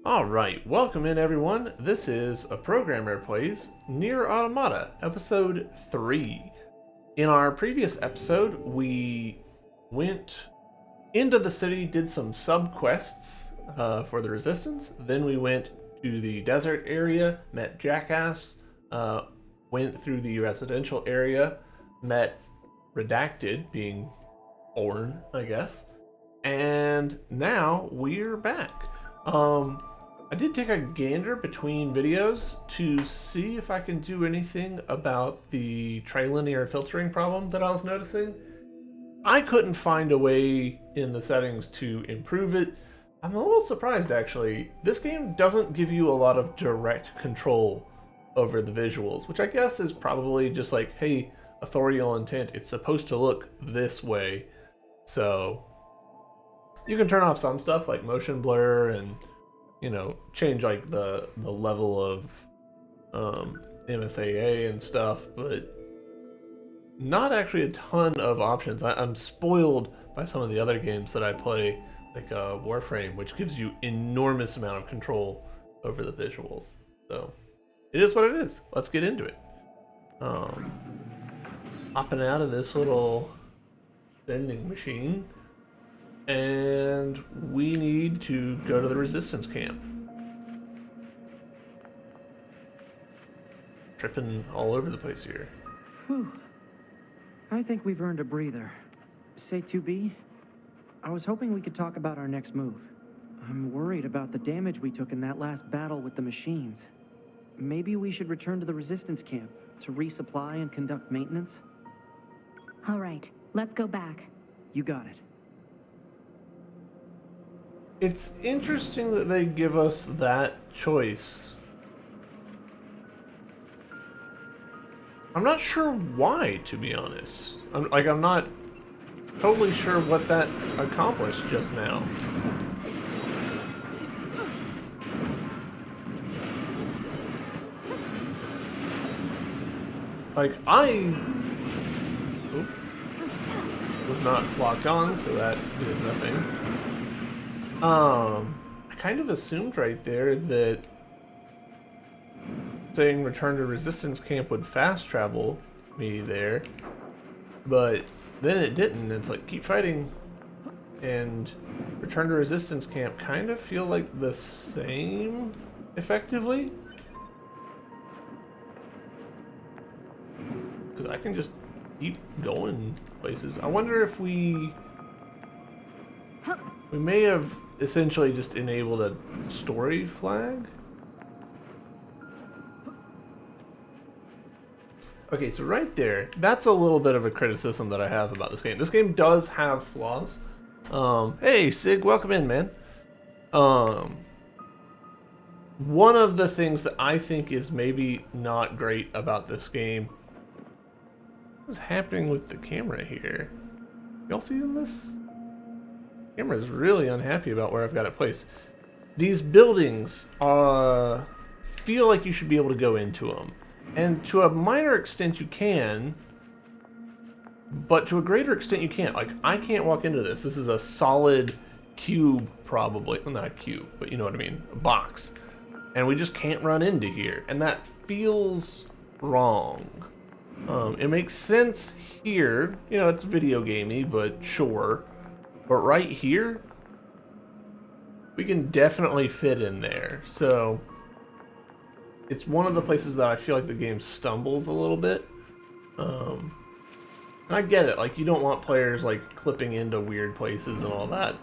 Alright, welcome in everyone. This is A Programmer Plays Nier Automata, episode 3. In our previous episode, we went into the city, did some sub-quests for the Resistance, then we went to the desert area, met Jackass, went through the residential area, met Redacted, being Orn, I guess, and now we're back. I did take a gander between videos to see if I can do anything about the trilinear filtering problem that I was noticing. I couldn't find a way in the settings to improve it. I'm a little surprised actually. This game doesn't give you a lot of direct control over the visuals, which I guess is probably just like, hey, authorial intent, it's supposed to look this way. So you can turn off some stuff like motion blur and change like the level of MSAA and stuff, but not actually a ton of options. I'm spoiled by some of the other games that I play, like Warframe, which gives you enormous amount of control over the visuals. So it is what it is. Let's get into it. Hopping out of this little vending machine. And we need to go to the resistance camp. Tripping all over the place here. Whew. I think we've earned a breather. Say 2B? I was hoping we could talk about our next move. I'm worried about the damage we took in that last battle with the machines. Maybe we should return to the resistance camp to resupply and conduct maintenance? All right, let's go back. You got it. It's interesting that they give us that choice. I'm not sure why, to be honest. I'm not totally sure what that accomplished just now. Like, was not locked on, so that did nothing. I kind of assumed right there that saying return to resistance camp would fast travel me there, but then it didn't. It's like keep fighting and return to resistance camp kind of feel like the same effectively, because I can just keep going places. I wonder if we may have essentially just enabled a story flag. Okay, so right there, that's a little bit of a criticism that I have about this game. This game does have flaws. Hey, Sig, welcome in, man. One of the things that I think is maybe not great about this game. What's happening with the camera here? Y'all seeing this? Camera is really unhappy about where I've got it placed. These buildings feel like you should be able to go into them. And to a minor extent you can, but to a greater extent you can't. Like, I can't walk into this. This is a solid cube, probably. Well, not a cube, but you know what I mean. A box. And we just can't run into here. And that feels wrong. It makes sense here. You know, it's video gamey, but sure. But right here, we can definitely fit in there. So it's one of the places that I feel like the game stumbles a little bit. And I get it, like you don't want players like clipping into weird places and all that.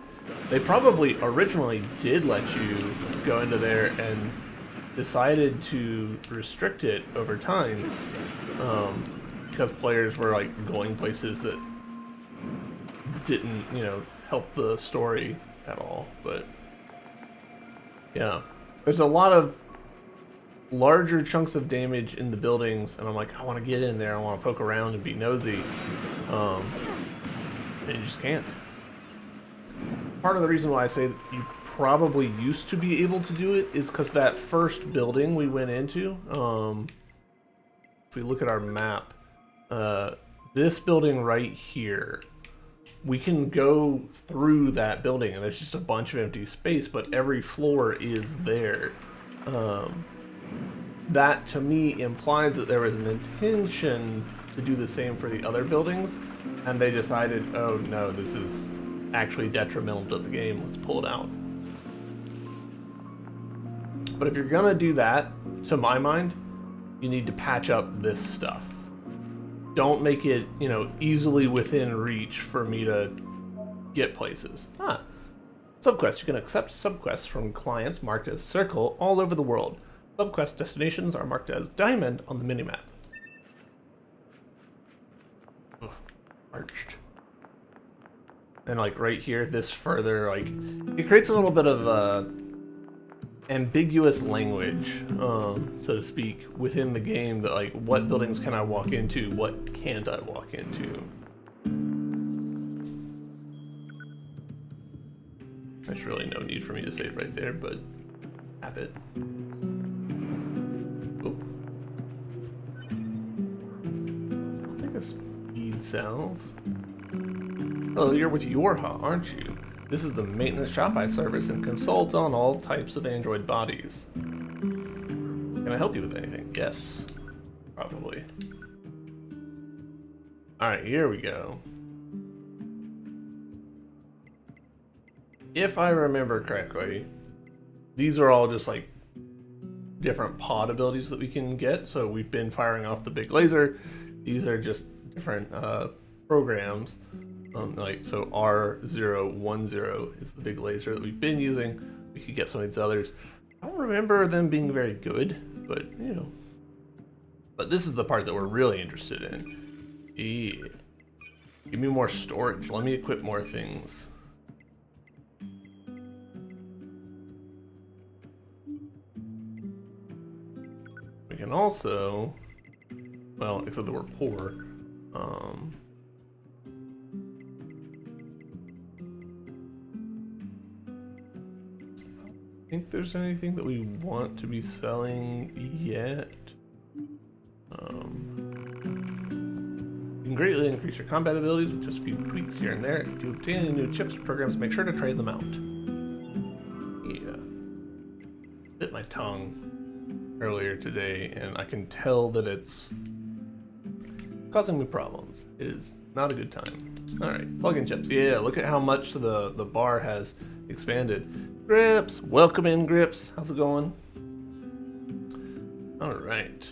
They probably originally did let you go into there and decided to restrict it over time, because players were like going places that didn't, help the story at all. But yeah, there's a lot of larger chunks of damage in the buildings, and I'm like, I want to get in there, I want to poke around and be nosy, and you just can't. Part of the reason why I say that you probably used to be able to do it is because that first building we went into, if we look at our map, this building right here we can go through that building and there's just a bunch of empty space, but every floor is there. That to me implies that there was an intention to do the same for the other buildings, and they decided, oh no, this is actually detrimental to the game, let's pull it out. But if you're gonna do that, to my mind, you need to patch up this stuff. Don't make it, you know, easily within reach for me to get places. Subquests. You can accept subquests from clients marked as circle all over the world. Subquest destinations are marked as diamond on the minimap. Ugh, arched. And like right here, this further, like, it creates a little bit of ambiguous language, so to speak, within the game that like, what buildings can I walk into, what can't I walk into? There's really no need for me to save right there, but have it. Oh. I'll take a speed salve. Oh, you're with Yorha, aren't you? This is the maintenance shop I service and consult on all types of android bodies. Can I help you with anything? Yes, probably. Alright, here we go. If I remember correctly, these are all just like different pod abilities that we can get. So we've been firing off the big laser. These are just different programs. Like, so R010 is the big laser that we've been using. We could get some of these others. I don't remember them being very good, but you know. But this is the part that we're really interested in. Yeah. Give me more storage. Let me equip more things. We can also, well, except that we're poor. I think there's anything that we want to be selling yet. You can greatly increase your combat abilities with just a few tweaks here and there. If you obtain any new chips or programs, make sure to trade them out. Yeah. Bit my tongue earlier today, and I can tell that it's causing me problems. It is not a good time. Alright, plug-in chips. Yeah, look at how much the bar has expanded. Grips, welcome in, Grips. How's it going? All right.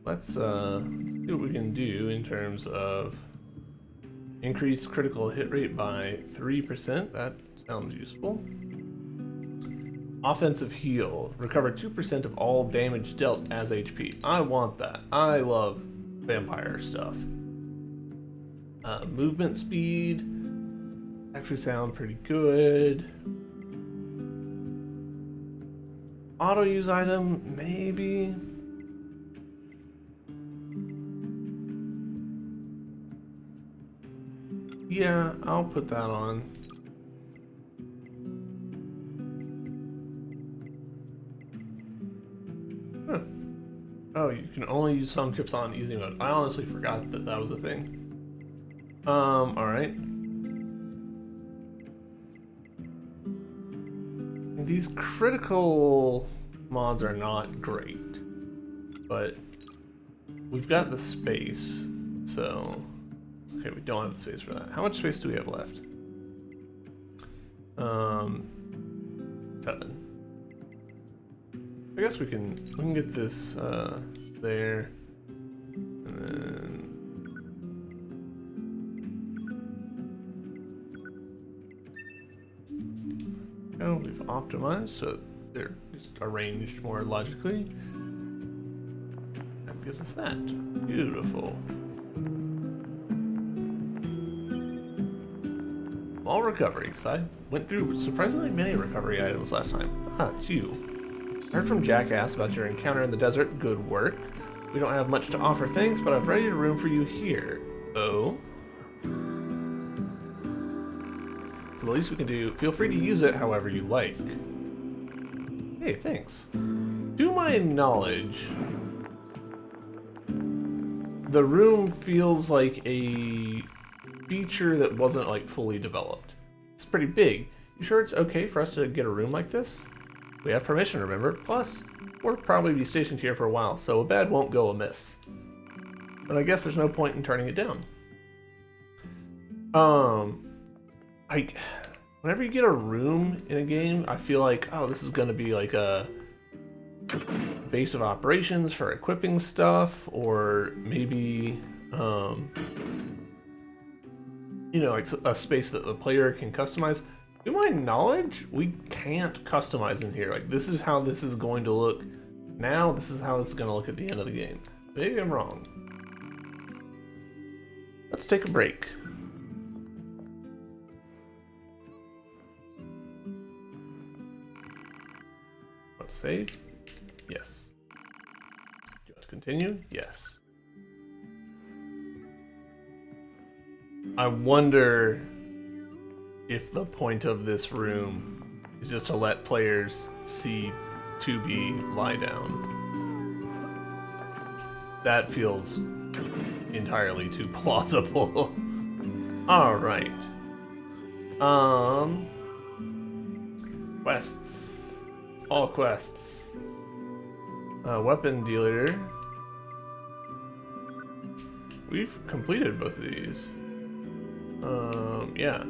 Let's see what we can do in terms of increase critical hit rate by 3%. That sounds useful. Offensive heal. Recover 2% of all damage dealt as HP. I want that. I love vampire stuff. Movement speed actually sound pretty good. Auto use item, maybe. Yeah, I'll put that on. Huh. Oh, you can only use some chips on easy mode. I honestly forgot that that was a thing. Alright. These critical mods are not great, but we've got the space, so... Okay, we don't have the space for that. How much space do we have left? 7. I guess we can get this, there, and then... Oh, we've optimized so they're just arranged more logically. That gives us that. Beautiful. All recovery, because I went through surprisingly many recovery items last time. Ah, it's you. I heard from Jackass about your encounter in the desert. Good work. We don't have much to offer, thanks, but I've readied a room for you here. Oh? So the least we can do, feel free to use it however you like. Hey, thanks. To my knowledge, the room feels like a feature that wasn't like fully developed. It's pretty big. You sure it's okay for us to get a room like this? We have permission, remember? Plus, we'll probably be stationed here for a while, so a bad won't go amiss. But I guess there's no point in turning it down. Whenever you get a room in a game, I feel like, oh, this is gonna be like a base of operations for equipping stuff, or maybe, you know, like a space that the player can customize. To my knowledge, we can't customize in here. Like, this is how this is going to look now, this is how this is going to look at the end of the game. Maybe I'm wrong. Let's take a break. Want to save? Yes. Do you want to continue? Yes. I wonder if the point of this room is just to let players see 2B lie down. That feels entirely too plausible. Alright. Quests. All quests. Weapon dealer. We've completed both of these. Yeah.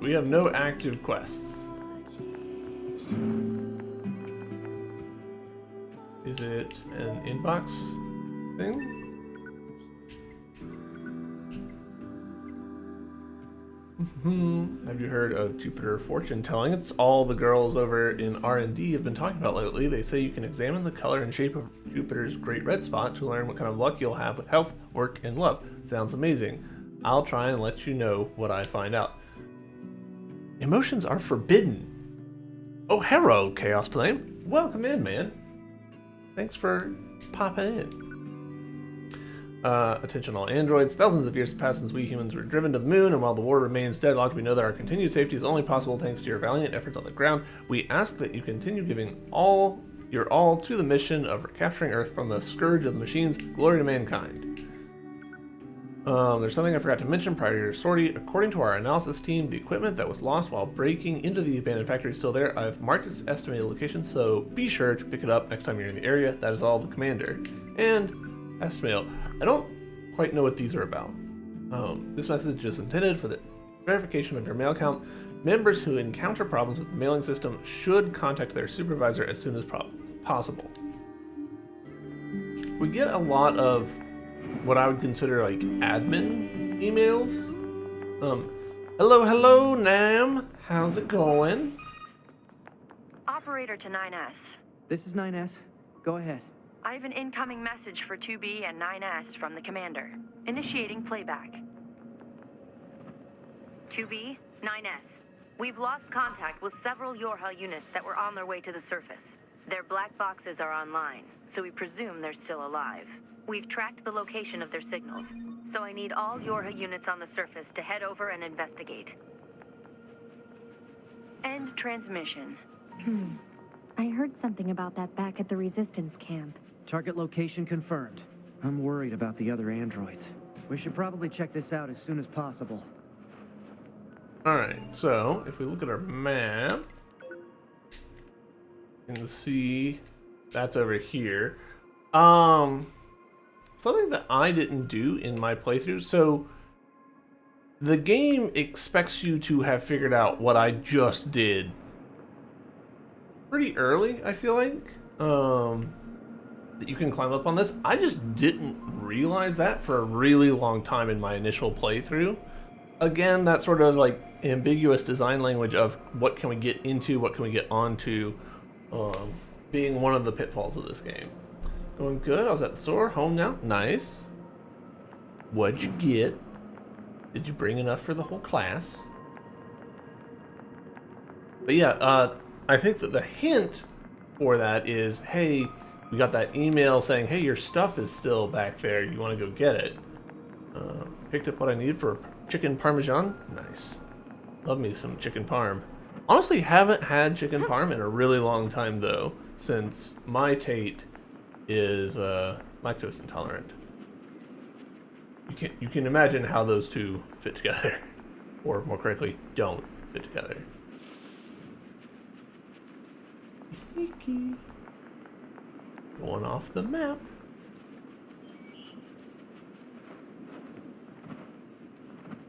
We have no active quests. Is it an inbox thing? Have you heard of Jupiter fortune telling? It's all the girls over in R&D have been talking about lately. They say you can examine the color and shape of Jupiter's great red spot to learn what kind of luck you'll have with health, work, and love. Sounds amazing. I'll try and let you know what I find out. Emotions are forbidden. Oh, hello, Chaos Flame. Welcome in, man. Thanks for popping in. Attention all androids. Thousands of years have passed since we humans were driven to the moon, and while the war remains deadlocked, we know that our continued safety is only possible thanks to your valiant efforts on the ground. We ask that you continue giving your all to the mission of recapturing Earth from the scourge of the machines. Glory to mankind. There's something I forgot to mention prior to your sortie. According to our analysis team, the equipment that was lost while breaking into the abandoned factory is still there. I've marked its estimated location, so be sure to pick it up next time you're in the area. That is all, the commander. And estimate. I don't quite know what these are about. This message is intended for the verification of your mail count. Members who encounter problems with the mailing system should contact their supervisor as soon as possible. We get a lot of what I would consider like admin emails. Hello, Nam. How's it going? Operator to 9S. This is 9S. Go ahead. I have an incoming message for 2B and 9S from the commander. Initiating playback. 2B, 9S. We've lost contact with several Yorha units that were on their way to the surface. Their black boxes are online, so we presume they're still alive. We've tracked the location of their signals, so I need all Yorha units on the surface to head over and investigate. End transmission. I heard something about that back at the Resistance camp. Target location confirmed. I'm worried about the other androids. We should probably check this out as soon as possible. Alright, so if we look at our map, you can see that's over here. Something that I didn't do in my playthrough, so the game expects you to have figured out what I just did pretty early, I feel like, that you can climb up on this. I just didn't realize that for a really long time in my initial playthrough. Again, that sort of like ambiguous design language of what can we get into, what can we get onto, being one of the pitfalls of this game. Going good. I was at the store. Home now. Nice. What'd you get? Did you bring enough for the whole class? But yeah, I think that the hint for that is, hey, we got that email saying, hey, your stuff is still back there. You want to go get it? Picked up what I need for chicken parmesan. Nice. Love me some chicken parm. Honestly, haven't had chicken parm in a really long time though, since my Tate is my lactose intolerant. You can imagine how those two fit together, or more correctly, don't fit together. Sneaky. Going off the map.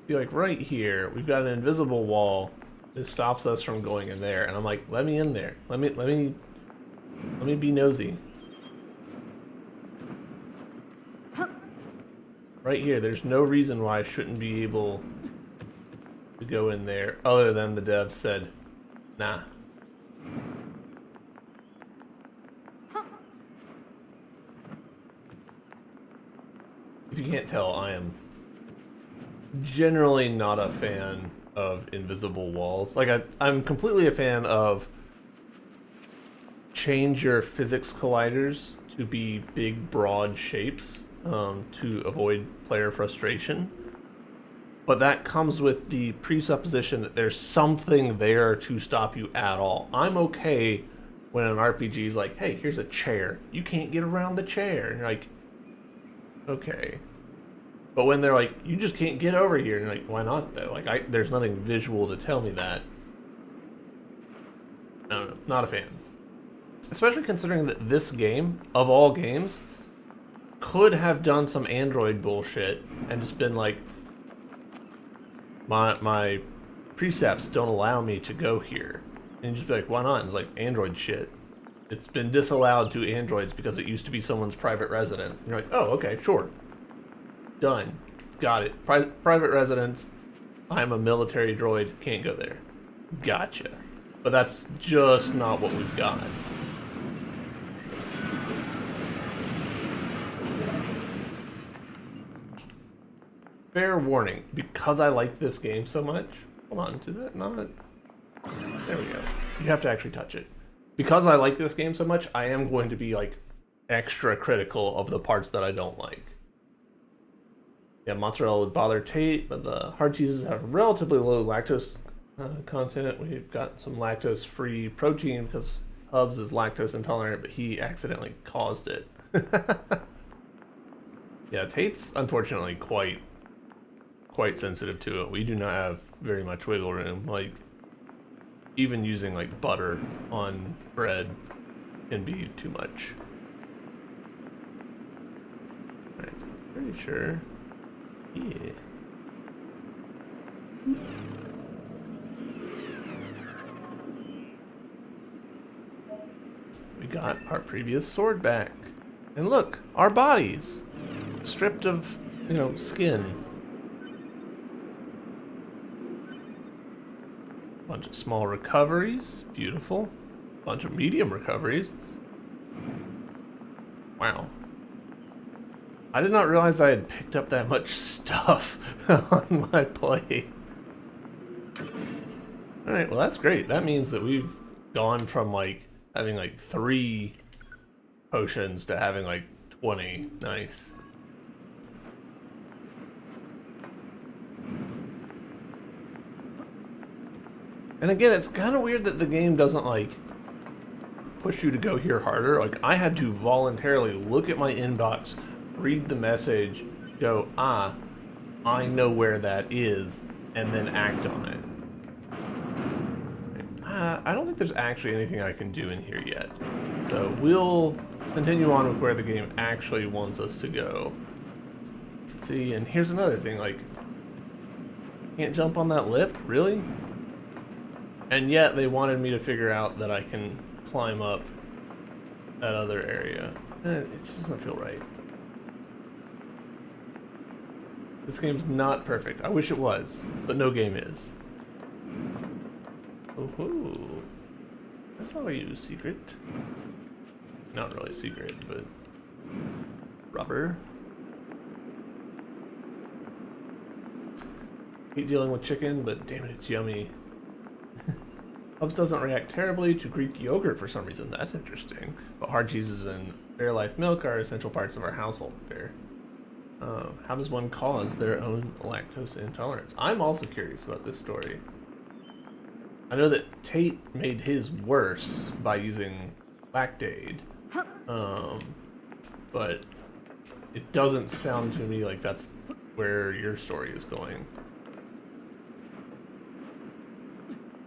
See, like right here, we've got an invisible wall that stops us from going in there, and I'm like, let me in there. Let me be nosy. Right here, there's no reason why I shouldn't be able to go in there, other than the devs said, nah. If you can't tell, I am generally not a fan of invisible walls. Like, I'm completely a fan of change your physics colliders to be big, broad shapes to avoid player frustration. But that comes with the presupposition that there's something there to stop you at all. I'm okay when an RPG is like, hey, here's a chair. You can't get around the chair. And you're like, okay. But when they're like, you just can't get over here, and you're like, why not though? Like, there's nothing visual to tell me that. I don't know, not a fan. Especially considering that this game, of all games, could have done some Android bullshit and just been like, my precepts don't allow me to go here. And you just be like, why not? And it's like, Android shit. It's been disallowed to Androids because it used to be someone's private residence. And you're like, oh, okay, sure. Done. Got it. Private residence. I'm a military droid. Can't go there. Gotcha. But that's just not what we've got. Fair warning, because I like this game so much. Hold on, did that not? There we go. You have to actually touch it. Because I like this game so much, I am going to be like extra critical of the parts that I don't like. Yeah, mozzarella would bother Tate, but the hard cheeses have relatively low lactose content. We've got some lactose-free protein because Hubs is lactose intolerant, but he accidentally caused it. Yeah, Tate's unfortunately quite sensitive to it. We do not have very much wiggle room. Like, even using like butter on bread can be too much. Alright, pretty sure. Yeah. We got our previous sword back. And look, our bodies. Stripped of, you know, skin. Bunch of small recoveries. Beautiful. Bunch of medium recoveries. Wow. I did not realize I had picked up that much stuff on my plate. Alright, well that's great. That means that we've gone from like having like 3 potions to having like 20. Nice. And again, it's kind of weird that the game doesn't like push you to go here harder. Like, I had to voluntarily look at my inbox, read the message, go, ah, I know where that is, and then act on it. I don't think there's actually anything I can do in here yet. So we'll continue on with where the game actually wants us to go. See, and here's another thing, like, can't jump on that lip? Really? And yet they wanted me to figure out that I can climb up that other area. It just doesn't feel right. This game's not perfect. I wish it was, but no game is. Ooh, that's how I use secret. Not really secret, but rubber. Hate dealing with chicken, but damn it, it's yummy. Hubs doesn't react terribly to Greek yogurt for some reason. That's interesting. But hard cheeses and Fairlife milk are essential parts of our household fare. How does one cause their own lactose intolerance? I'm also curious about this story. I know that Tate made his worse by using Lactaid. But it doesn't sound to me like that's where your story is going.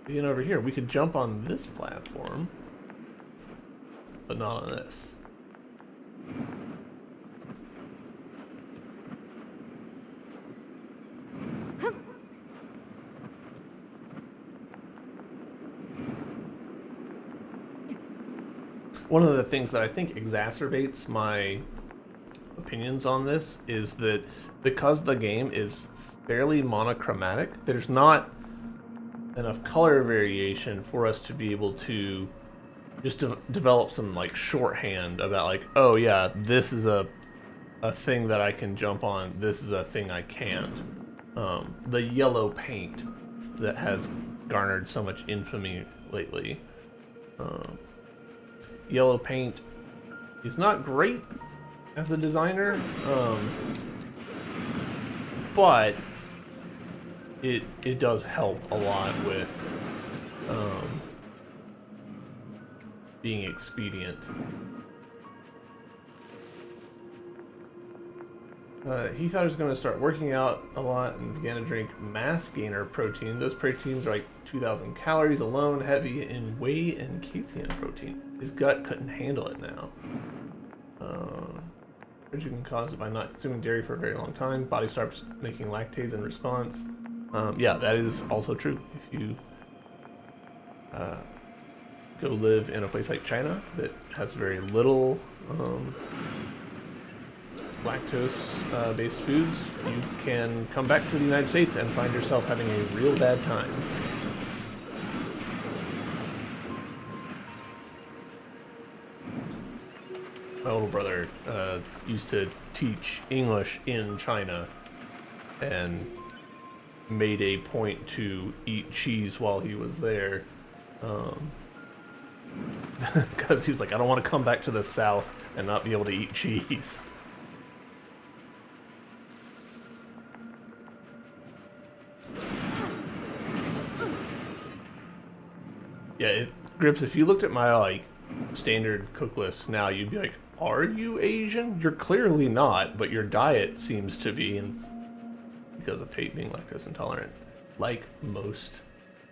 Being over here, we could jump on this platform, but not on this. One of the things that I think exacerbates my opinions on this is that because the game is fairly monochromatic, there's not enough color variation for us to be able to just develop some like shorthand about like, oh yeah, this is a thing that I can jump on, this is a thing I can't. The yellow paint that has garnered so much infamy lately. Yellow paint is not great as a designer, but it does help a lot with being expedient. He thought he was going to start working out a lot and began to drink mass gainer protein. Those proteins are like 2,000 calories alone, heavy in whey and casein protein. His gut couldn't handle it now. You can cause it by not consuming dairy for a very long time. Body starts making lactase in response. Yeah, that is also true. If you go live in a place like China that has very little lactose-based foods, you can come back to the United States and find yourself having a real bad time. My older brother used to teach English in China and made a point to eat cheese while he was there. Because he's like, I don't want to come back to the South and not be able to eat cheese. Yeah, Grips, if you looked at my like standard cook list now, you'd be like, are you Asian? You're clearly not, but your diet seems to be, and because of Tate being lactose intolerant, like most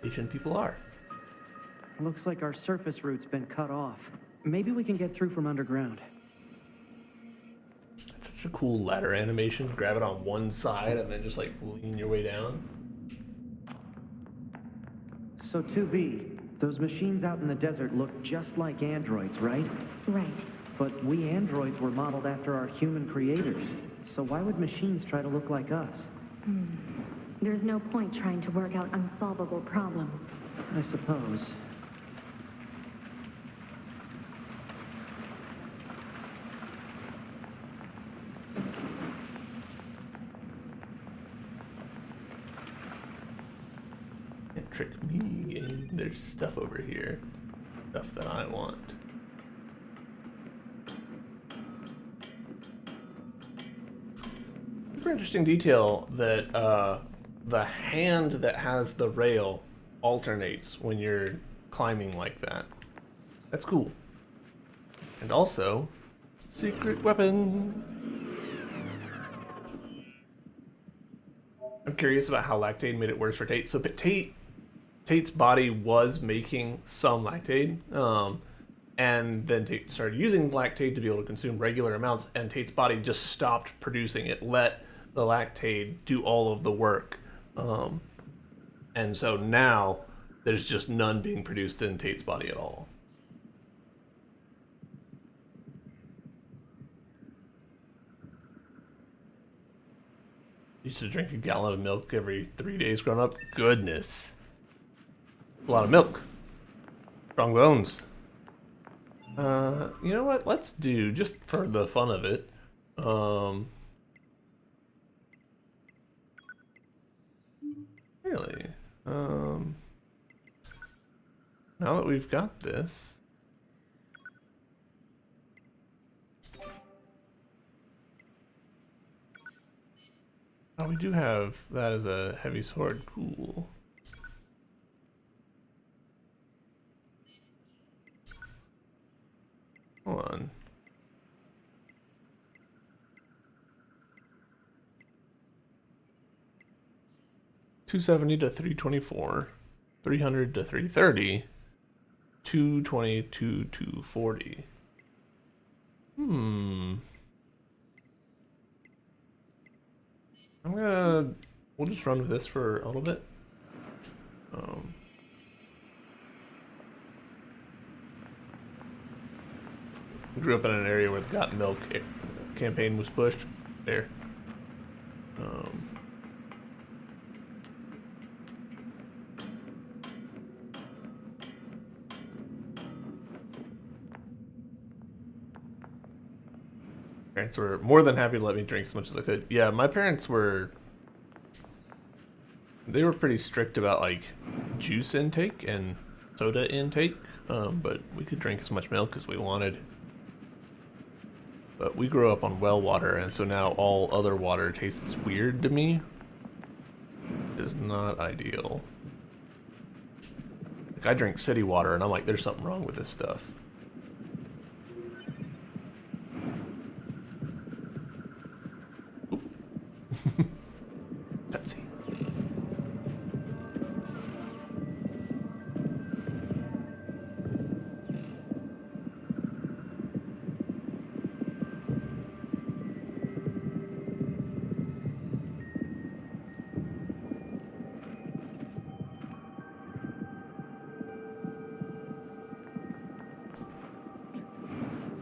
Asian people are. Looks like our surface route's been cut off. Maybe we can get through from underground. It's such a cool ladder animation. Grab it on one side and then just like lean your way down. So 2B, those machines out in the desert look just like androids, right? Right. But we androids were modeled after our human creators. So why would machines try to look like us? There's no point trying to work out unsolvable problems. I suppose. Can't trick me, game. There's stuff over here. Stuff that I want. Super interesting detail that the hand that has the rail alternates when you're climbing like that. That's cool. And also, secret weapon. I'm curious about how lactate made it worse for Tate. So Tate's body was making some lactate, and then Tate started using lactate to be able to consume regular amounts, and Tate's body just stopped producing it, let the lactate do all of the work. And so now there's just none being produced in Tate's body at all. Used to drink a gallon of milk every 3 days growing up. Goodness. A lot of milk. Strong bones. You know what? Let's do, just for the fun of it, really, now that we've got this, oh, we do have that as a heavy sword. Cool. Hold on. 270 to 324, 300 to 330, 220 to 240. We'll just run with this for a little bit. Grew up in an area where the Got Milk campaign was pushed. There. Parents were more than happy to let me drink as much as I could. Yeah, my parents were... They were pretty strict about, like, juice intake and soda intake, but we could drink as much milk as we wanted. But we grew up on well water, and so now all other water tastes weird to me. It is not ideal. Like, I drink city water, and I'm like, there's something wrong with this stuff. Pepsi.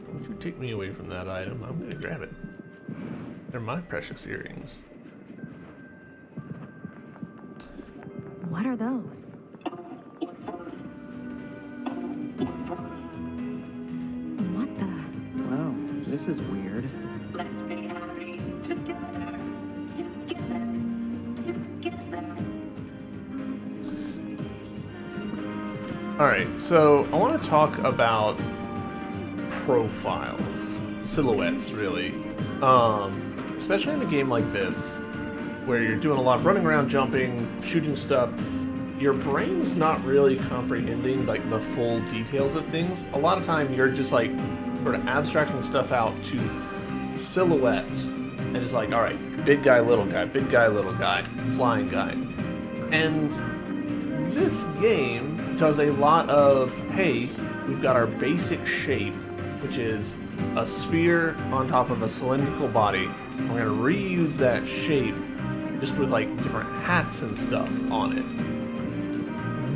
Don't you take me away from that item. I'm gonna grab it. They're my precious earrings. What are those? What the? Wow, this is weird. Let's be happy together, together, together. Alright, so I want to talk about profiles, silhouettes, really. Especially in a game like this, where you're doing a lot of running around, jumping, shooting stuff, your brain's not really comprehending like the full details of things. A lot of time you're just like sort of abstracting stuff out to silhouettes, and it's like, all right, big guy, little guy, flying guy. And this game does a lot of, hey, we've got our basic shape, which is a sphere on top of a cylindrical body. We're gonna reuse that shape just with like different hats and stuff on it.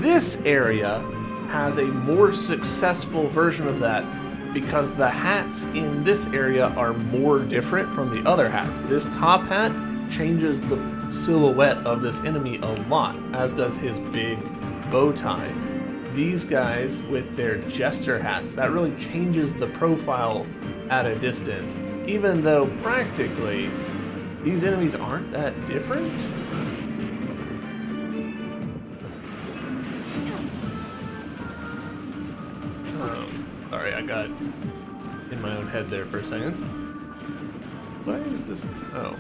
This area has a more successful version of that because the hats in this area are more different from the other hats. This top hat changes the silhouette of this enemy a lot, as does his big bow tie. These guys with their jester hats, that really changes the profile at a distance, even though practically these enemies aren't that different. Sorry, I got in my own head there for a second. Why is this? Oh.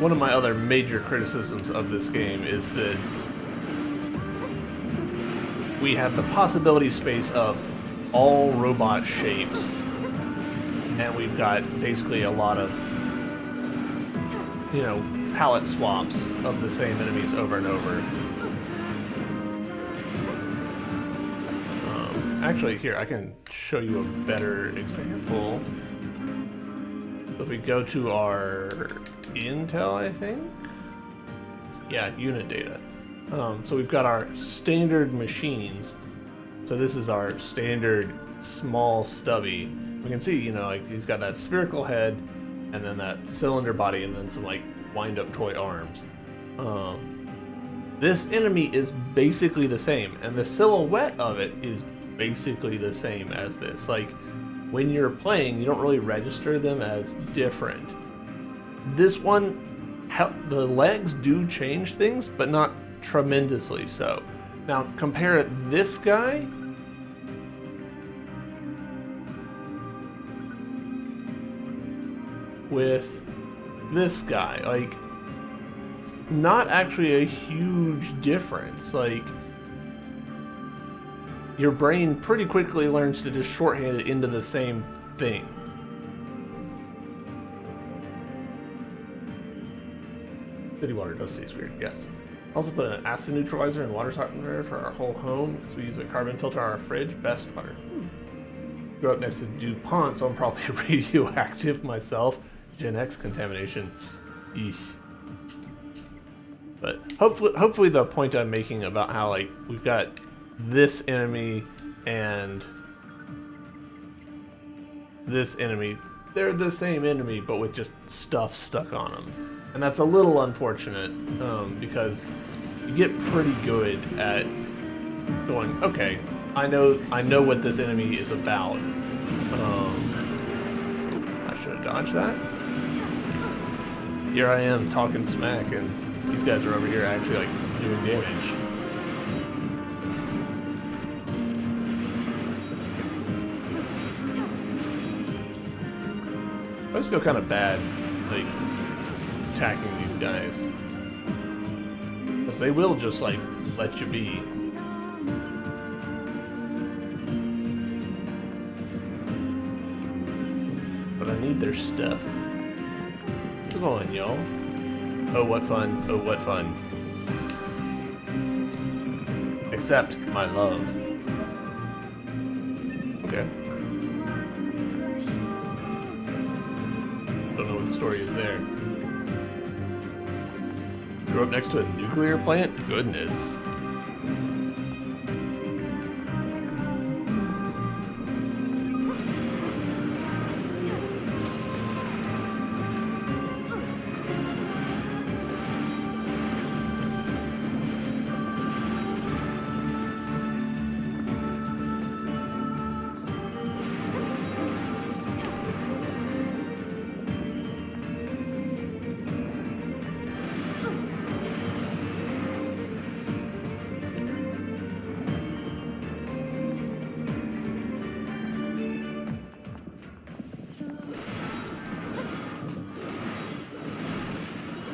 One of my other major criticisms of this game is that we have the possibility space of all robot shapes, and we've got basically a lot of, you know, palette swaps of the same enemies over and over. Actually, here, I can show you a better example. So if we go to our Intel, I think? Yeah, unit data. So we've got our standard machines. So this is our standard small stubby. We can see, you know, like he's got that spherical head and then that cylinder body and then some like wind-up toy arms. This enemy is basically the same, and the silhouette of it is basically the same as this. Like, when you're playing, you don't really register them as different. This one, the legs do change things, but not tremendously so. Now, compare this guy with this guy. Like, not actually a huge difference. Like, your brain pretty quickly learns to just shorthand it into the same thing. City water does taste weird, yes. Also put an acid neutralizer and water softener for our whole home because we use a carbon filter on our fridge. Best water. Grew up next to DuPont, so I'm probably radioactive myself. Gen X contamination. Eesh. But hopefully the point I'm making about how like we've got this enemy and this enemy, they're the same enemy but with just stuff stuck on them, and that's a little unfortunate because you get pretty good at going, okay, I know what this enemy is about. I should have dodged that. Here I am talking smack and these guys are over here actually like doing damage. I just feel kind of bad, like, attacking these guys. Because they will just, like, let you be. But I need their stuff. What's going on, y'all? Oh, what fun. Oh, what fun. Accept my love. Okay. Don't know what the story is there. Grew up next to a nuclear plant? Goodness.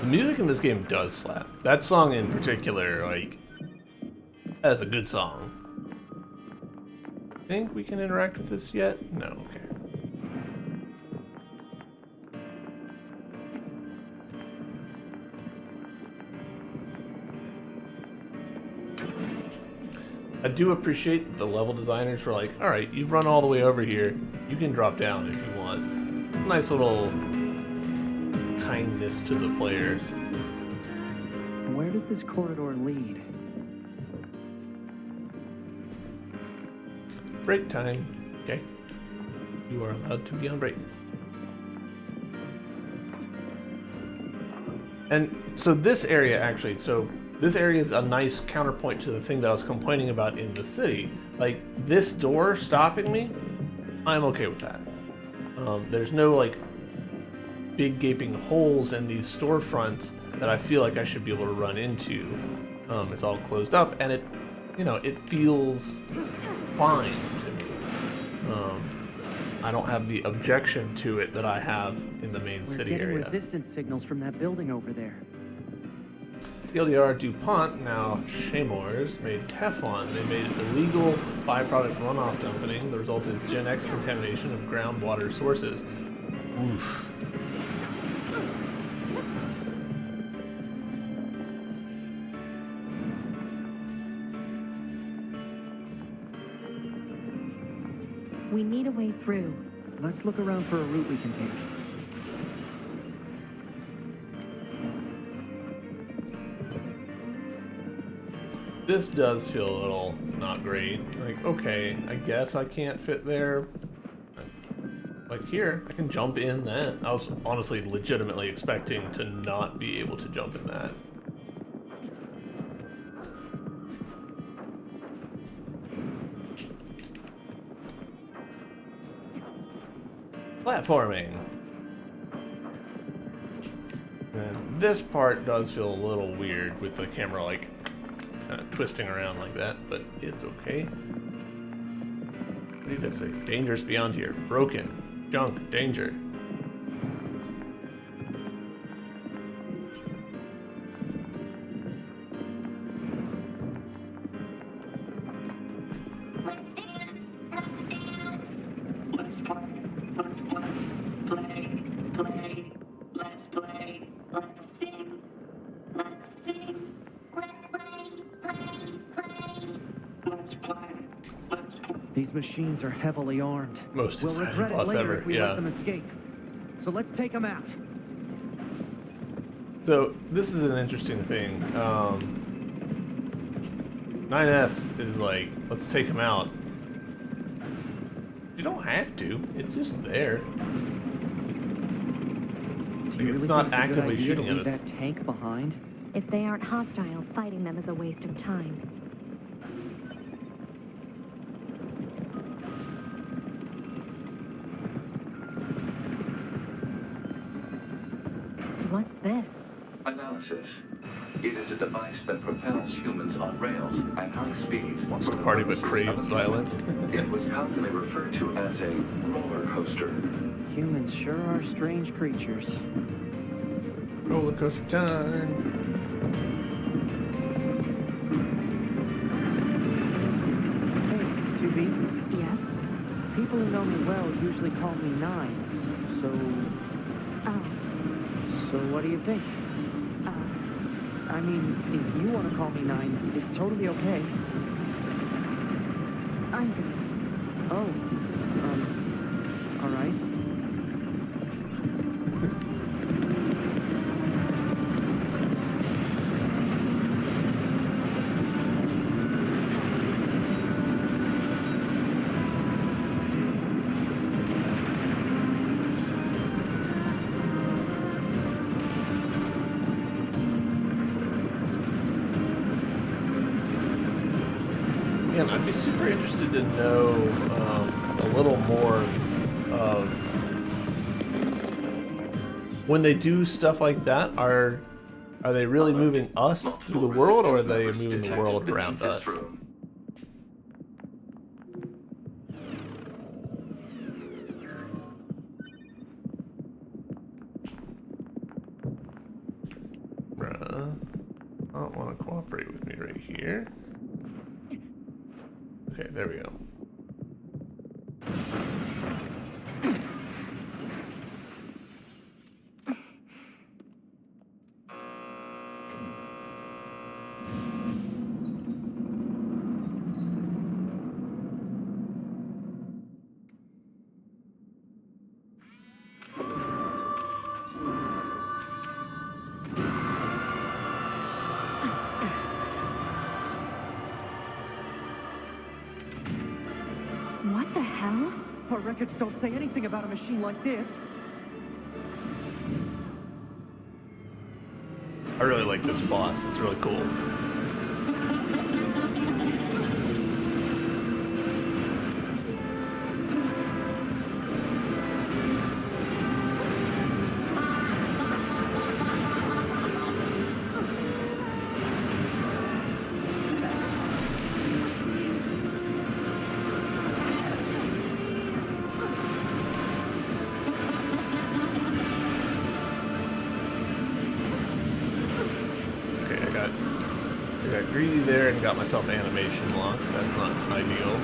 The music in this game does slap. That song in particular, like, that's a good song. Think we can interact with this yet? No, okay. I do appreciate that the level designers were like, alright, you've run all the way over here, you can drop down if you want. Nice little kindness to the player. Where does this corridor lead? Break time. Okay. You are allowed to be on break. And so this area actually, this area is a nice counterpoint to the thing that I was complaining about in the city. Like, this door stopping me, I'm okay with that. There's no, like, big gaping holes in these storefronts that I feel like I should be able to run into. It's all closed up, and it, you know, it feels fine to me. I don't have the objection to it that I have in the main We're city getting area. resistance signals from that building over there. TLDR DuPont, now Shamours, made Teflon. They made illegal byproduct runoff dumping. The result is Gen X contamination of groundwater sources. Oof. We need a way through. Let's look around for a route we can take. This does feel a little not great. Like, okay, I guess I can't fit there. Like here, I can jump in that. I was honestly legitimately expecting to not be able to jump in that. Platforming. And this part does feel a little weird with the camera like kind of twisting around like that, but it's okay. What did it say? Dangerous beyond here. Broken. Junk. Danger. Let's dance, let's dance. Let's play, let's play, play, play. Let's play, let's sing. These machines are heavily armed. Most We'll exciting regret it boss later ever, if we yeah. let them escape. So let's take them out. So this is an interesting thing. 9S is like, let's take him out. You don't have to. It's just there. Do you It's really not think it's a good actively idea to shooting at leave us. that tank behind? If they aren't hostile, fighting them is a waste of time. What's this? Analysis. It is a device that propels humans on rails at high speeds. Wants to for the party but purposes craves of violence. amusement. It was commonly referred to as a roller coaster. Humans sure are strange creatures. Roller coaster time. Hey, 2B. Yes? People who know me well usually call me Nines. So Oh, what do you think? I mean, if you want to call me Nines, it's totally okay. I'm good. Oh, all right. Man, I'd be super interested to know a little more of when they do stuff like that. Are they really moving us through the world, or are they moving the world around us? Bruh, I don't want to cooperate with me right here. Okay, there we go. What the hell? Our records don't say anything about a machine like this. I really like this boss. It's really cool. I got greedy there and got myself animation locked. That's not ideal.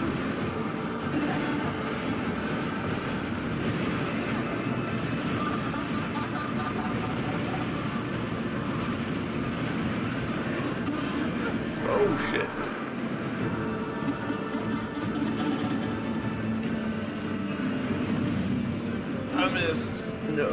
Oh shit. I missed. No.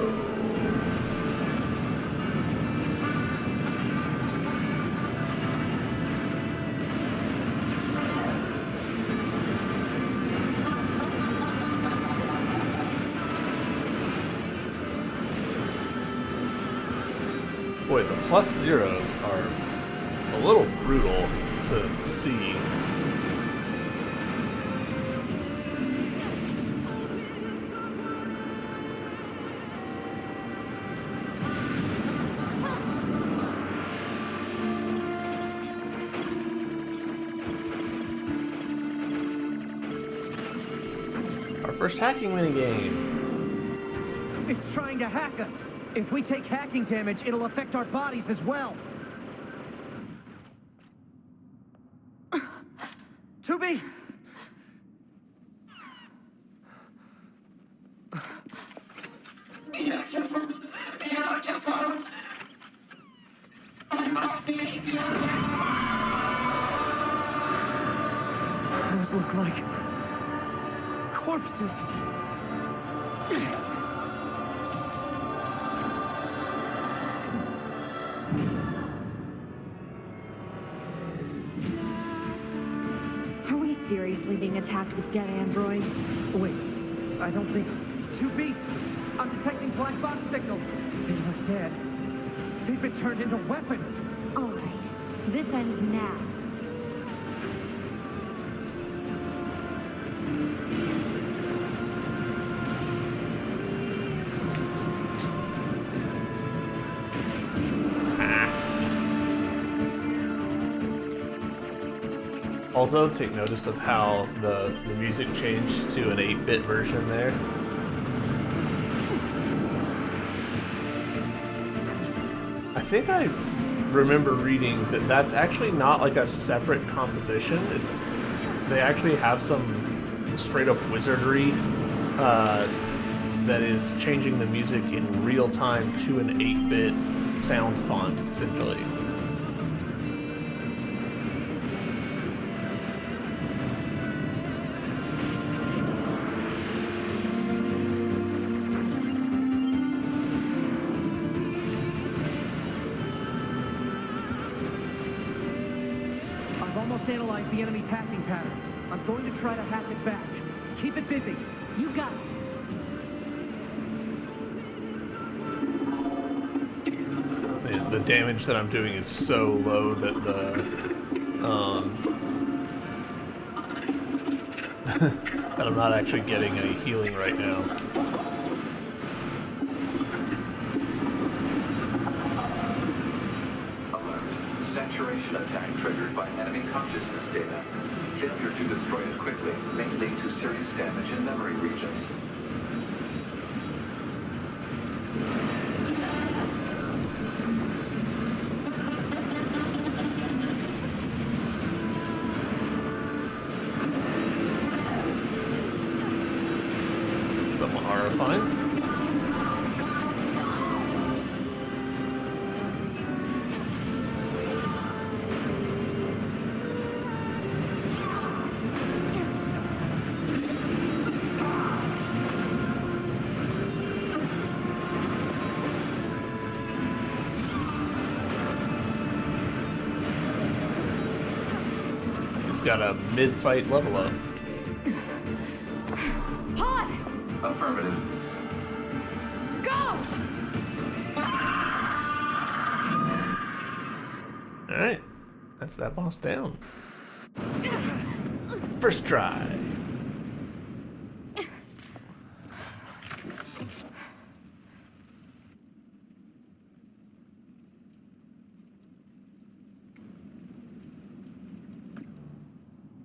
Boy, the plus zeros are a little brutal to see. Our first hacking minigame. It's trying to hack us. If we take hacking damage, it'll affect our bodies as well. Tubi! Beautiful, beautiful. I must be beautiful. Those look like corpses! Are we seriously being attacked with dead androids? Wait, I don't think... 2B! I'm detecting black box signals! They aren't dead. They've been turned into weapons! All right. This ends now. Also, take notice of how the music changed to an 8-bit version there. I think I remember reading that that's actually not like a separate composition. They actually have some straight up wizardry that is changing the music in real time to an 8-bit sound font, essentially. I've almost analyzed the enemy's hacking pattern. I'm going to try to hack it back. Keep it busy. You got it. The damage that I'm doing is so low that that I'm not actually getting any healing right now. Alert. Saturation attack triggered by enemy consciousness data. Failure to destroy it quickly may lead to serious damage in memory regions. Somewhat horrifying. Got a mid-fight level up. Pod! Affirmative. Go! Alright, that's that boss down. First try.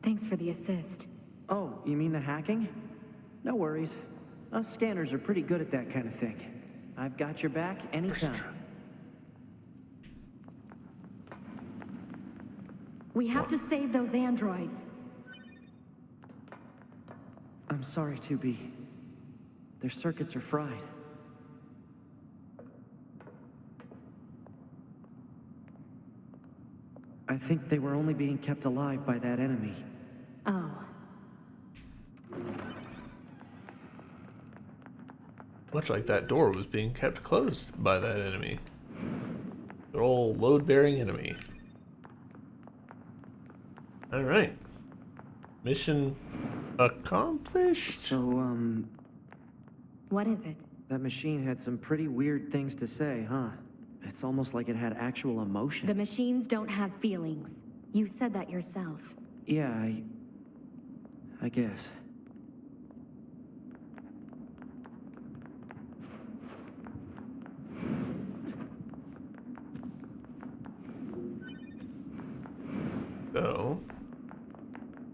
Thanks for the assist. Oh, you mean the hacking? No worries. Us scanners are pretty good at that kind of thing. I've got your back anytime. We have to save those androids. I'm sorry, 2B. Their circuits are fried. I think they were only being kept alive by that enemy. Oh. Much like that door was being kept closed by that enemy. Good old load-bearing enemy. Alright. Mission accomplished? So, What is it? that machine had some pretty weird things to say, huh? It's almost like it had actual emotion. The machines don't have feelings. You said that yourself. Yeah, I guess. So,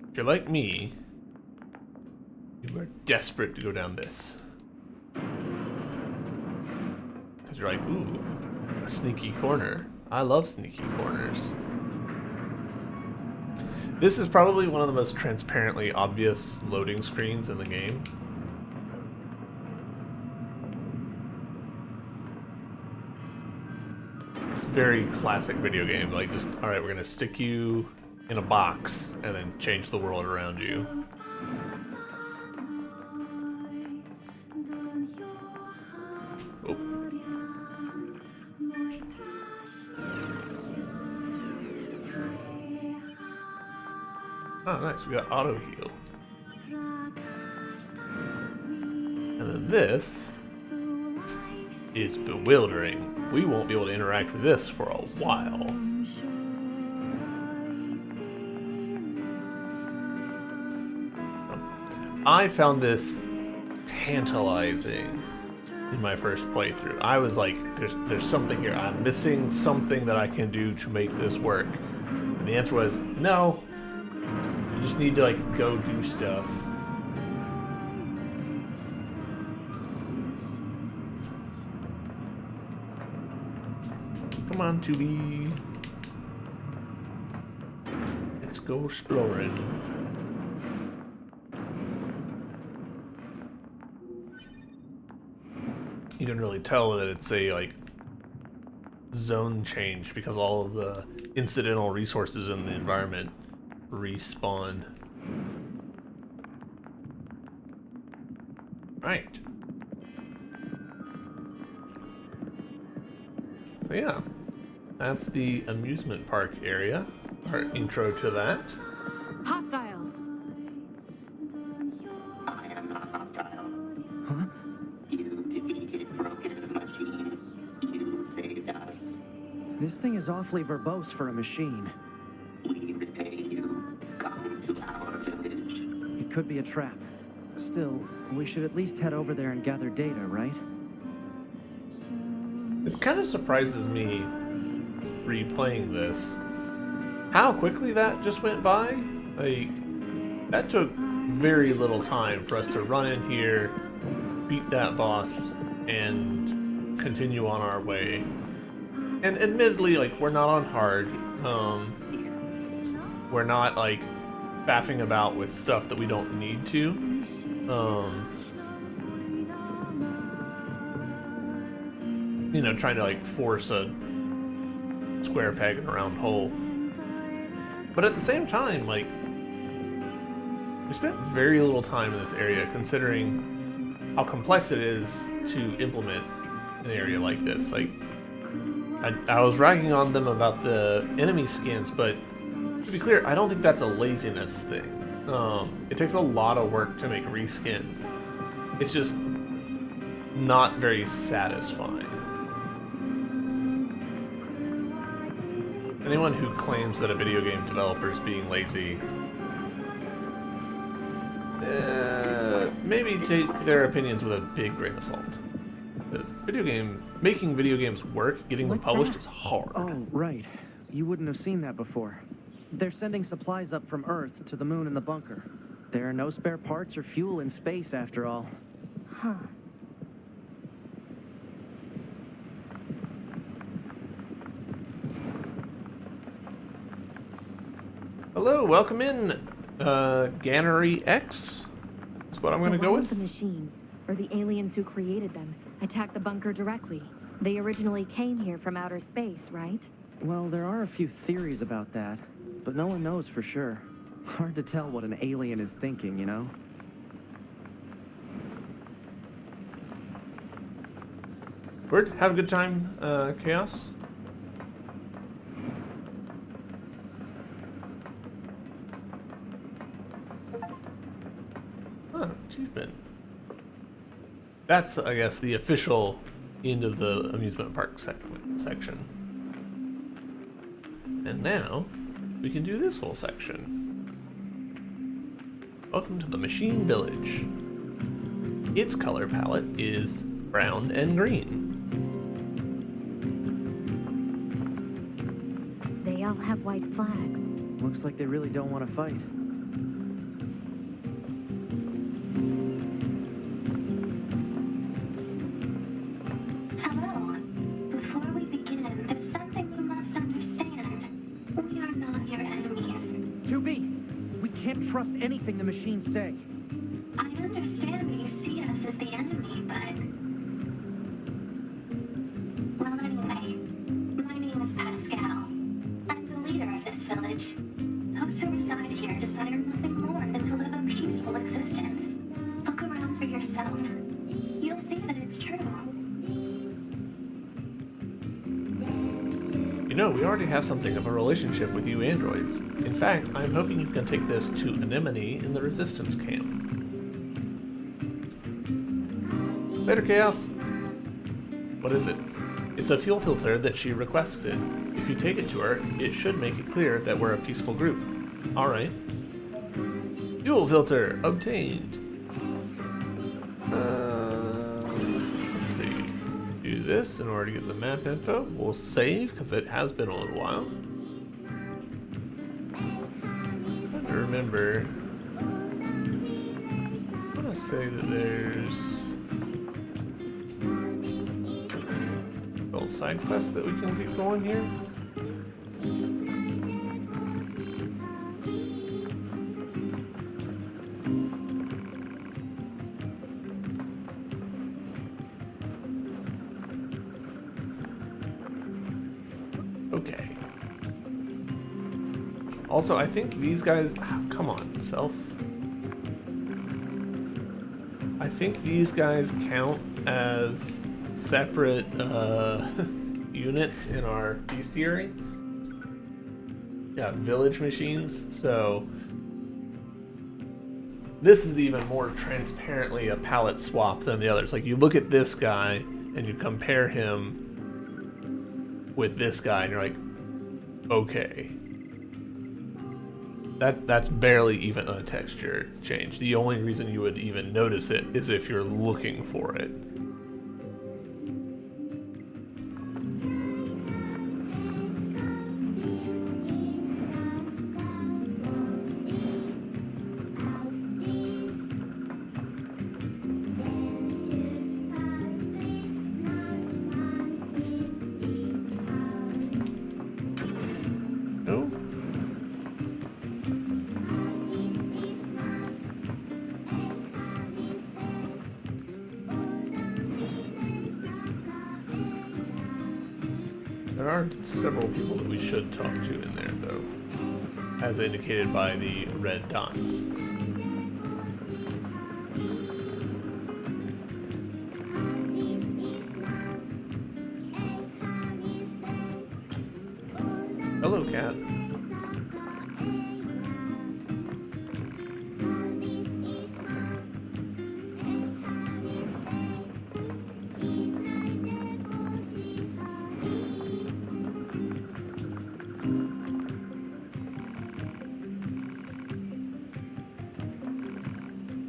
if you're like me, you are desperate to go down this. Because you're like, ooh, a sneaky corner. I love sneaky corners. This is probably one of the most transparently obvious loading screens in the game. It's very classic video game, like just, alright, we're gonna stick you in a box and then change the world around you. Oh. Oh, nice. We got auto heal. And then this is bewildering. We won't be able to interact with this for a while. I found this tantalizing in my first playthrough. I was like, there's something here. I'm missing something that I can do to make this work. And the answer was, no. You just need to like go do stuff. Come on, 2B. Let's go exploring. You can really tell that it's a like zone change because all of the incidental resources in the environment respawn. Right. So yeah, that's the amusement park area. Our intro to that. Hostiles. I am not hostile. Huh? You defeated Broken Machine. You saved us. This thing is awfully verbose for a machine. We repay you. Come to our village. It could be a trap. Still, we should at least head over there and gather data, right? It kind of surprises me replaying this how quickly that just went by. Like, that took very little time for us to run in here, beat that boss, and continue on our way. And admittedly, like, we're not on hard. We're not like faffing about with stuff that we don't need to. You know, trying to like force a square peg in a round hole. But at the same time, like, we spent very little time in this area considering how complex it is to implement an area like this. Like, I was ragging on them about the enemy skins, but to be clear, I don't think that's a laziness thing. It takes a lot of work to make reskins. It's just not very satisfying. Anyone who claims that a video game developer is being lazy, maybe take their opinions with a big grain of salt. Because making video games work, getting them published is hard. Oh, right. You wouldn't have seen that before. They're sending supplies up from Earth to the moon and the bunker. There are no spare parts or fuel in space, after all. Huh. Hello, welcome in, Gannery X. That's what I'm going to go why with. don't the machines, or the aliens who created them, attack the bunker directly? They originally came here from outer space, right? Well, there are a few theories about that, but no one knows for sure. Hard to tell what an alien is thinking, you know? Word, have a good time, Chaos. Huh, achievement. That's, I guess, the official end of the amusement park section. And now, we can do this whole section. Welcome to the Machine Village. Its color palette is brown and green. They all have white flags. Looks like they really don't want to fight. Hello. Before we begin, there's something you must understand. We are not your enemies. 2B, we can't trust anything the machines say. I understand that you see us as the enemy, but... Well, anyway, my name is Pascal. I'm the leader of this village. Those who reside here desire nothing more than to live a peaceful existence. Look around for yourself. You'll see that it's true. You know, we already have something of a relationship with you androids. In fact, I'm hoping you can take this to Anemone in the Resistance camp. Later, Chaos! What is it? It's a fuel filter that she requested. If you take it to her, it should make it clear that we're a peaceful group. Alright. Fuel filter obtained. Let's see. Do this in order to get the map info. We'll save because it has been a little while. I'm trying to remember. I want to say that there's a little side quest that we can get going here. Okay. Also, I think these guys... come on, self. I think these guys count as separate units in our bestiary. Yeah, village machines. So this is even more transparently a palette swap than the others. Like, you look at this guy and you compare him with this guy and you're like, okay, that's barely even a texture change. The only reason you would even notice it is if you're looking for it. No? There are several people that we should talk to in there, though, as indicated by the red dots. Hello, cat.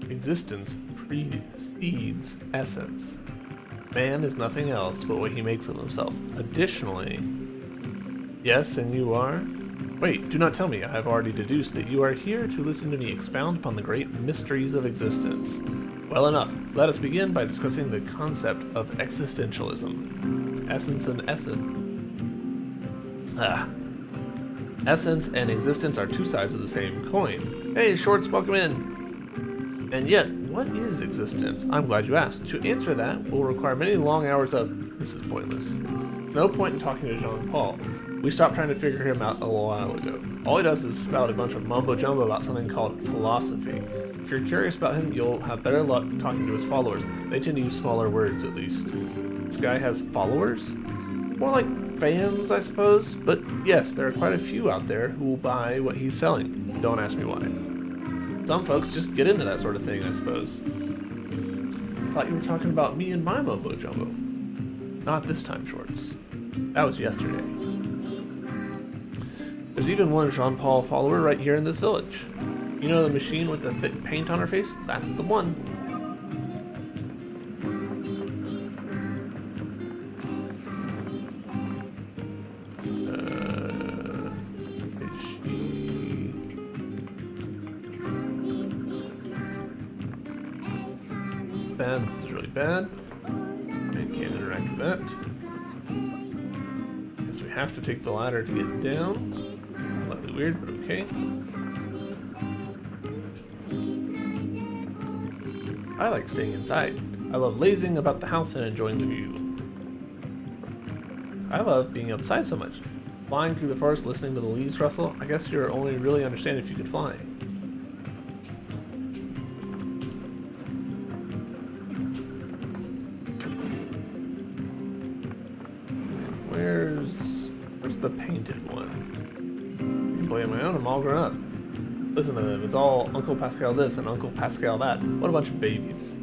Existence precedes essence. Man is nothing else but what he makes of himself. Additionally, yes, and you are? Wait, do not tell me. I have already deduced that you are here to listen to me expound upon the great mysteries of existence. Well enough. Let us begin by discussing the concept of existentialism. Essence and Essence and existence are two sides of the same coin. Hey, Shorts, welcome in. And yet, what is existence? I'm glad you asked. To answer that will require many long hours of... This is pointless. No point in talking to Jean-Paul. We stopped trying to figure him out a little while ago. All he does is spout a bunch of mumbo-jumbo about something called philosophy. If you're curious about him, you'll have better luck talking to his followers. They tend to use smaller words, at least. This guy has followers? More like fans, I suppose. But yes, there are quite a few out there who will buy what he's selling. Don't ask me why. Some folks just get into that sort of thing, I suppose. Thought you were talking about me and my mumbo-jumbo. Not this time, Shorts. That was yesterday. There's even one Jean-Paul follower right here in this village. You know the machine with the thick paint on her face? That's the one. Bad. This is really bad. I can't interact with that. Guess we have to take the ladder to get down. Slightly weird, but okay. I like staying inside. I love lazing about the house and enjoying the view. I love being outside so much. Flying through the forest, listening to the leaves rustle. I guess you'll only really understand if you could fly. Where's the painted one? I can play on my own, I'm all grown up. Listen to them, it's all Uncle Pascal this and Uncle Pascal that. What a bunch of babies.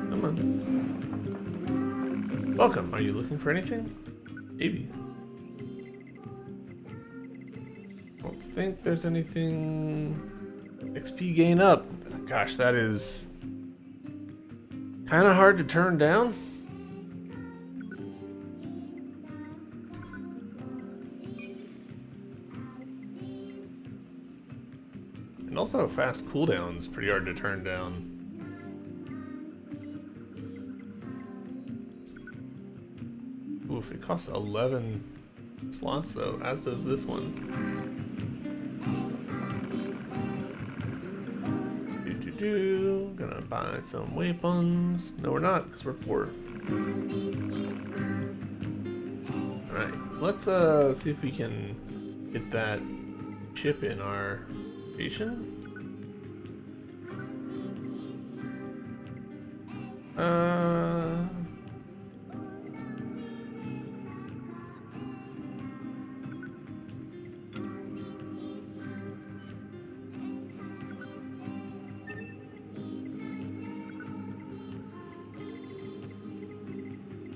Come on. Welcome, are you looking for anything? Maybe. Don't think there's anything... XP gain up. Gosh, that is... kind of hard to turn down. And also fast cooldown is pretty hard to turn down. Oof, it costs 11 slots though, as does this one. Gonna buy some weapons. No, we're not, because we're poor. Alright, let's see if we can get that chip in our station.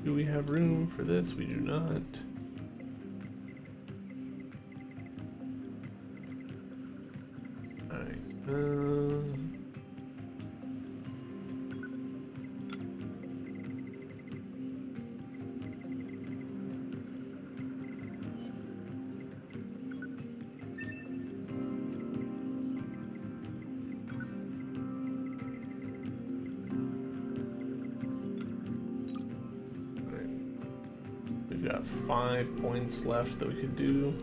Do we have room for this? We do not. Alright. We've got 5 points left that we could do.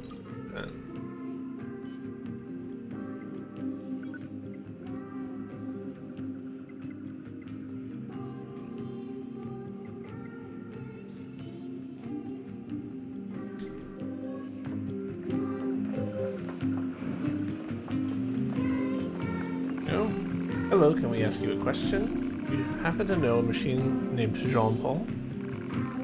No? Hello, can we ask you a question? Do you happen to know a machine named Jean-Paul?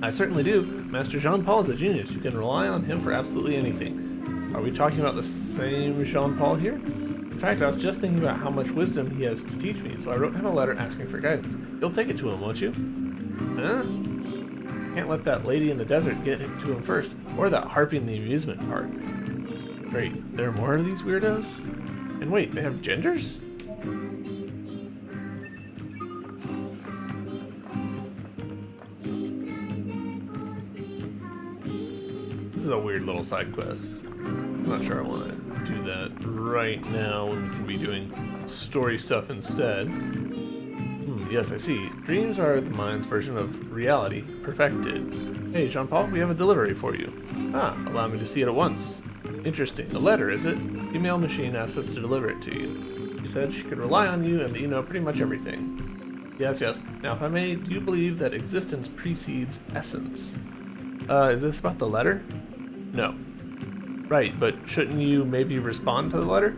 I certainly do. Master Jean-Paul is a genius. You can rely on him for absolutely anything. Are we talking about the same Jean-Paul here? In fact, I was just thinking about how much wisdom he has to teach me, so I wrote him a letter asking for guidance. You'll take it to him, won't you? Huh? Can't let that lady in the desert get it to him first, or that harpy in the amusement park. Great, there are more of these weirdos? And wait, they have genders? This is a weird little side quest. I'm not sure I want to do that right now when we can be doing story stuff instead. Yes, I see. Dreams are the mind's version of reality, perfected. Hey, Jean-Paul, we have a delivery for you. Ah, allow me to see it at once. Interesting. A letter, is it? The email machine asked us to deliver it to you. She said she could rely on you and that you know pretty much everything. Yes, yes. Now, if I may, do you believe that existence precedes essence? Is this about the letter? No. Right, but shouldn't you maybe respond to the letter?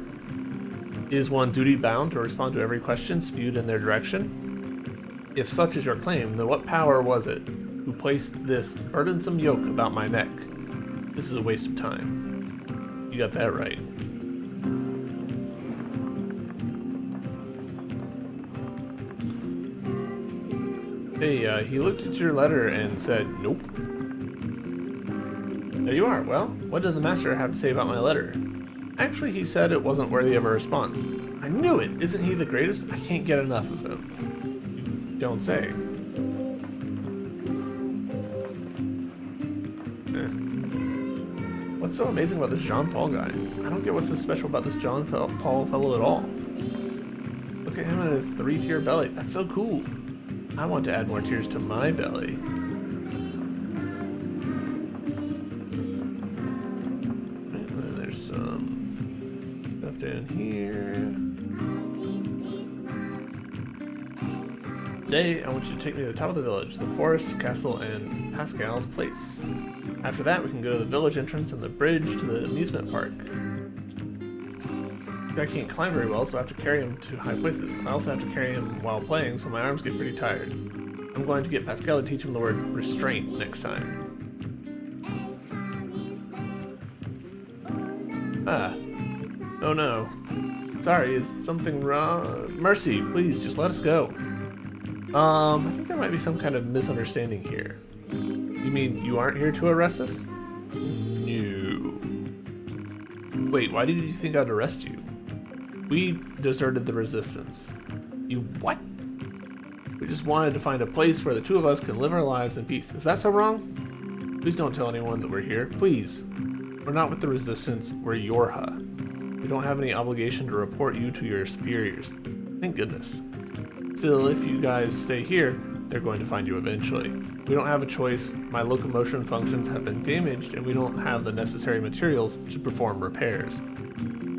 Is one duty bound to respond to every question spewed in their direction? If such is your claim, then what power was it who placed this burdensome yoke about my neck? This is a waste of time. You got that right. Hey, he looked at your letter and said, nope. There you are. Well, what did the master have to say about my letter? Actually, he said it wasn't worthy of a response. I knew it! Isn't he the greatest? I can't get enough of him. You don't say. What's so amazing about this Jean-Paul guy? I don't get what's so special about this Jean-Paul fellow at all. Look at him and his 3-tier belly. That's so cool. I want to add more tiers to my belly. Down here. Today, I want you to take me to the top of the village, the forest, castle, and Pascal's place. After that, we can go to the village entrance and the bridge to the amusement park. I can't climb very well, so I have to carry him to high places. I also have to carry him while playing, so my arms get pretty tired. I'm going to get Pascal to teach him the word restraint next time. Ah. Oh no. Sorry, is something wrong? Mercy, please, just let us go. I think there might be some kind of misunderstanding here. You mean you aren't here to arrest us? No. Wait, why did you think I'd arrest you? We deserted the resistance. You what? We just wanted to find a place where the two of us can live our lives in peace. Is that so wrong? Please don't tell anyone that we're here. Please. We're not with the resistance, we're Yorha. We don't have any obligation to report you to your superiors. Thank goodness. Still, if you guys stay here, they're going to find you eventually. We don't have a choice. My locomotion functions have been damaged, and we don't have the necessary materials to perform repairs.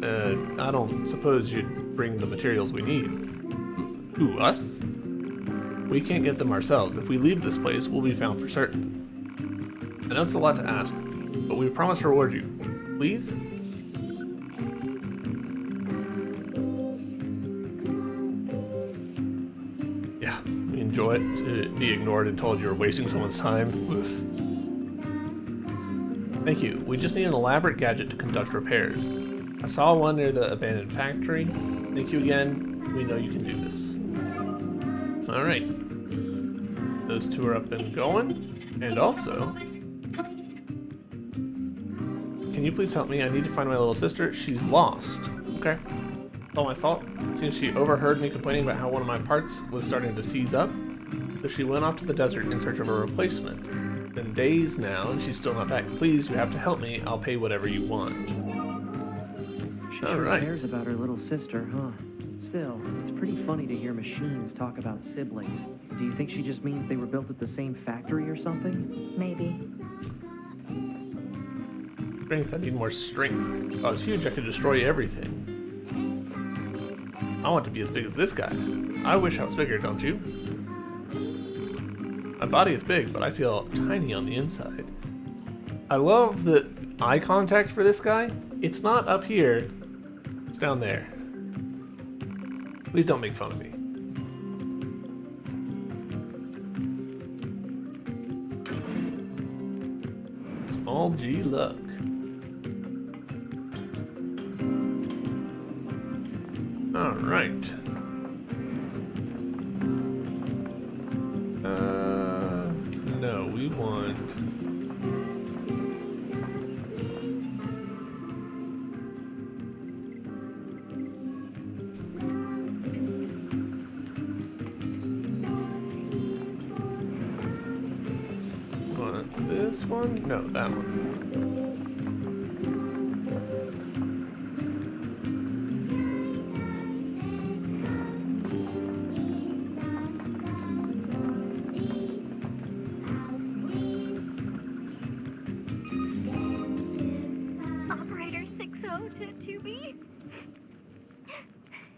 I don't suppose you'd bring the materials we need. Who, us? We can't get them ourselves. If we leave this place, we'll be found for certain. I know it's a lot to ask, but we promise to reward you. Please? Yeah, we enjoy it to be ignored and told you're wasting someone's time. Oof. Thank you. We just need an elaborate gadget to conduct repairs. I saw one near the abandoned factory. Thank you again. We know you can do this. Alright. Those two are up and going. And also, can you please help me? I need to find my little sister. She's lost. Okay. It's all my fault. It seems she overheard me complaining about how one of my parts was starting to seize up. So she went off to the desert in search of a replacement. It's been days now and she's still not back. Please, you have to help me. I'll pay whatever you want. She sure cares about her little sister, huh? Still, it's pretty funny to hear machines talk about siblings. Do you think she just means they were built at the same factory or something? Maybe. Strength, I need more strength. If I was huge, I could destroy everything. I want to be as big as this guy. I wish I was bigger, don't you? My body is big, but I feel tiny on the inside. I love the eye contact for this guy. It's not up here, it's down there. Please don't make fun of me. Small G luck. All right. No, we want. This one? No, that one. Operator 6022B.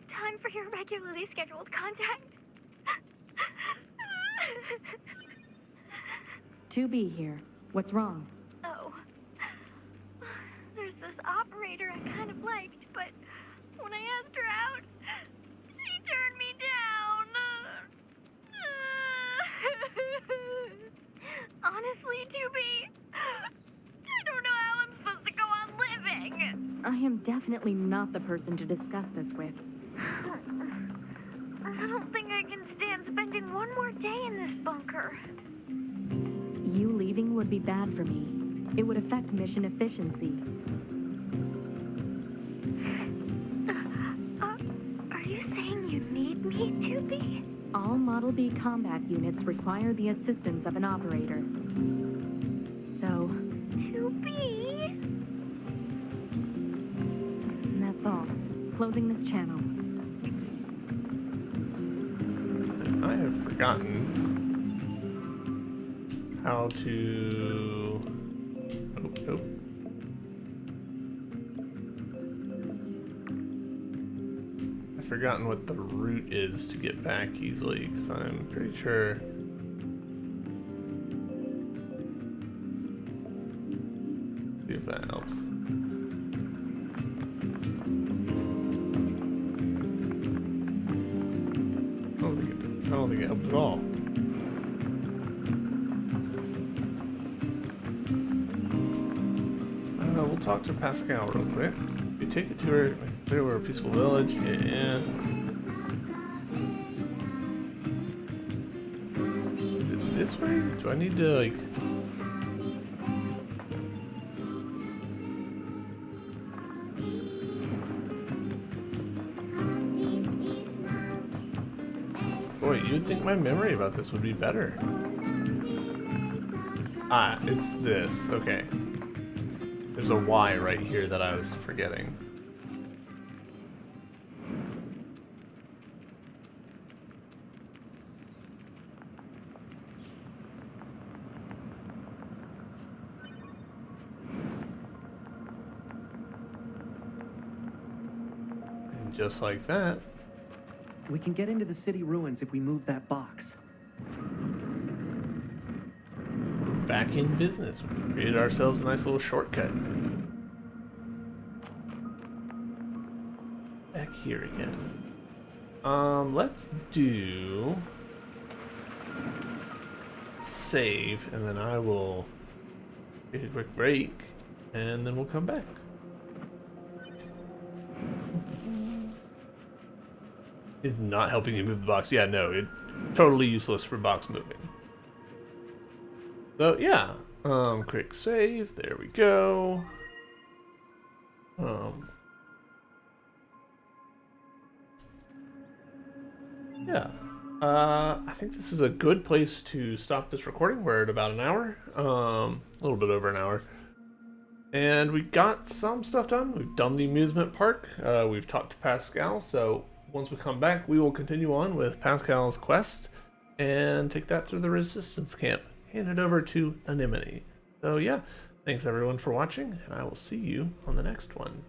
Time for your regularly scheduled contact. 2B here. What's wrong? Oh. There's this operator I kind of liked, but when I asked her out, she turned me down. Honestly, 2B, I don't know how I'm supposed to go on living. I am definitely not the person to discuss this with. I don't think I can stand spending one more day in this bunker. You leaving would be bad for me. It would affect mission efficiency. Are you saying you need me, 2B? All Model B combat units require the assistance of an operator. So, 2B? that's all. Closing this channel. I have forgotten how to. Oh. I've forgotten what the route is to get back easily, because I'm pretty sure. See if that helps. don't think it helped at all. We'll talk to Pascal real quick. We take it to her, clear we're a peaceful village, and is it this way? Do I need to like? Boy, you'd think my memory about this would be better. Ah, it's this. Okay. There's a Y right here that I was forgetting. And just like that. We can get into the city ruins if we move that box. Back in business. We created ourselves a nice little shortcut. Back here again. Let's do save, and then I will take a quick break, and then we'll come back. Is not helping you move the box. Yeah, no, it's totally useless for box moving. So yeah, quick save. There we go. Yeah. I think this is a good place to stop this recording. We're at about an hour, a little bit over an hour, and we got some stuff done. We've done the amusement park. We've talked to Pascal. So once we come back, we will continue on with Pascal's quest and take that to the resistance camp. Hand it over to Anemone. So yeah, thanks everyone for watching, and I will see you on the next one.